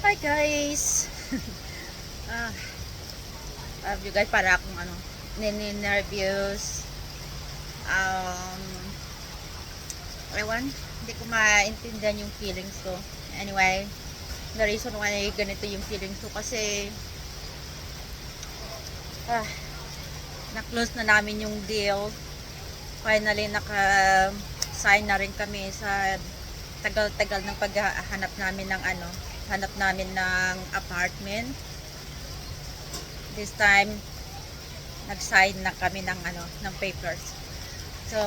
Hi guys! ah, you guys, para akong nini-nervous. Um, ewan, hindi ko maintindihan yung feelings ko. Anyway, the reason why ganito yung feelings ko kasi na-close na namin yung deal. Finally, naka-sign na rin kami sa tagal-tagal ng paghahanap namin ng hanap namin ng apartment. This time nag-sign na kami ng papers. So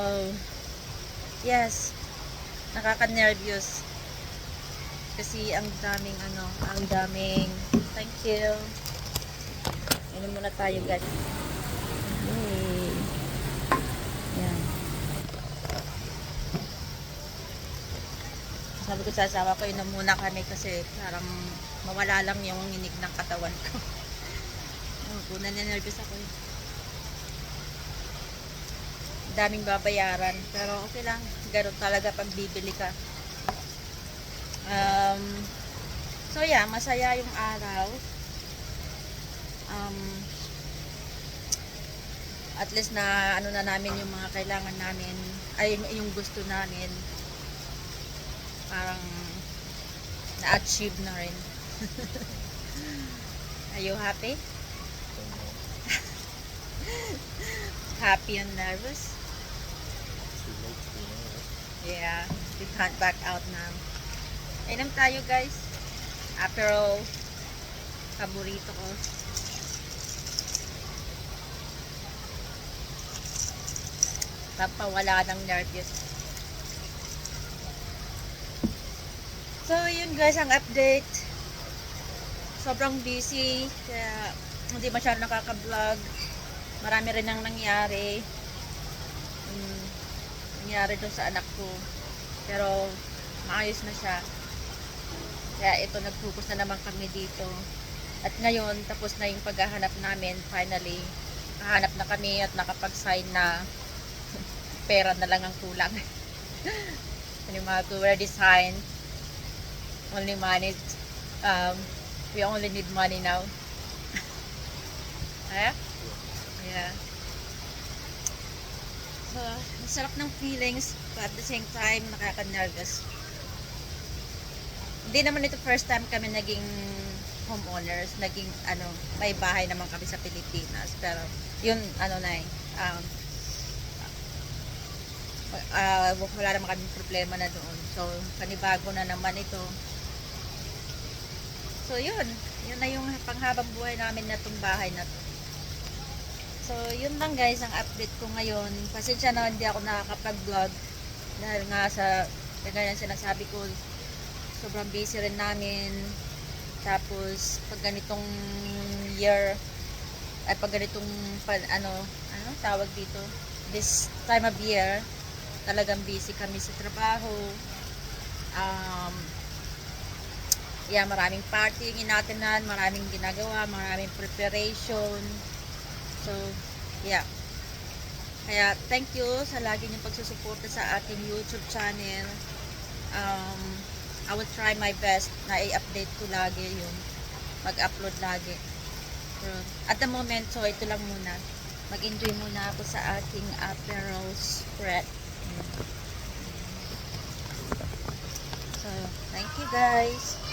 yes, nakaka-nervous kasi ang daming thank you. Inom muna tayo guys. Yay. Yan. Sabi ko sa asawa ko, inom muna kami kasi parang mawala lang yung nginig ng katawan ko. Nanervous ako eh. Daming babayaran, pero okay lang. Ganun talaga pag bibili ka. So yeah, masaya yung araw. At least na na namin yung mga kailangan namin, ay yung gusto namin. Parang na-achieve na rin. Are you happy? Happy and nervous? Yeah, we can't back out now. Inom tayo guys. Aperol. Paborito ko. Pampawala ng nervous. So yun guys, ang update. Sobrang busy, kaya hindi masyado nakaka-vlog. Marami rin ang nangyari. Nangyari doon sa anak ko. Pero maayos na siya. Kaya ito, nag-focus na naman kami dito. At ngayon, tapos na yung paghahanap namin. Finally, hahanap na kami at nakapag-sign na. Pera na lang ang kulang. Yung mga already signed. Only money. We only need money now. Yeah. So, sarap ng feelings, but at the same time, nakaka-nervous. Hindi naman ito first time kami naging homeowners, naging may bahay naman kami sa Pilipinas, pero yun wala naman kami problema na doon. So, panibago na naman ito. So, yun na yung panghabang buhay namin na itong bahay na to. So, yun lang guys ang update ko ngayon. Pasensya na hindi ako nakakapag-vlog dahil nga sa ganyan sinasabi ko, sobrang busy rin namin. Tapos pag ganitong year ay pag ganitong tawag dito, this time of year, talagang busy kami sa trabaho. Maraming party yung inatinan, maraming ginagawa, maraming preparation. So, yeah. Kaya, thank you sa lagi niyong pagsusuporta sa ating YouTube channel. I will try my best na i-update ko lagi yung mag-upload lagi. Pero, at the moment, so ito lang muna. Mag-enjoy muna ako sa ating Aperol spread. So, thank you guys.